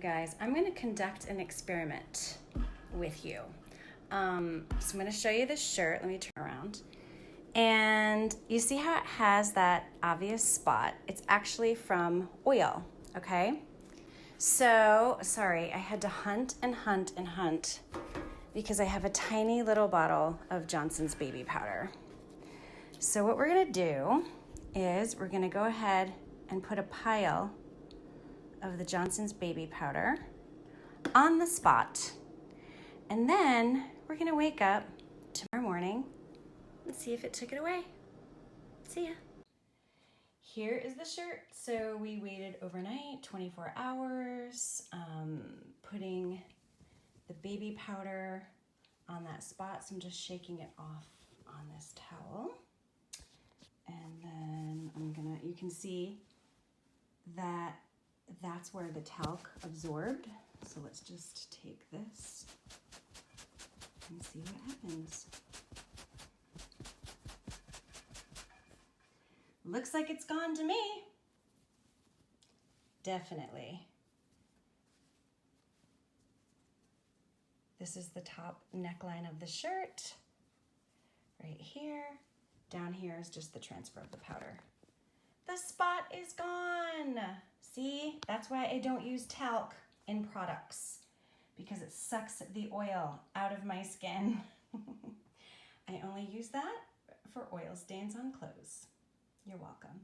guys, I'm going to conduct an experiment with you. So I'm going to show you this shirt. Let me turn around. And you see how it has that obvious spot? It's actually from oil, okay? So, sorry, I had to hunt and hunt and hunt because I have a tiny little bottle of Johnson's baby powder. So what we're going to do is we're going to go ahead and put a pile of the Johnson's baby powder on the spot. And then we're going to wake up tomorrow morning and see if it took it away. See ya. Here is the shirt. So we waited overnight, 24 hours, putting the baby powder on that spot. So I'm just shaking it off on this towel. And then you can see that that's where the talc absorbed. So let's just take this and see what happens. Looks like it's gone to me. Definitely. This is the top neckline of the shirt. Right here. Down here is just the transfer of the powder. The spot is gone. See, that's why I don't use talc in products, because it sucks the oil out of my skin. I only use that for oil stains on clothes. You're welcome.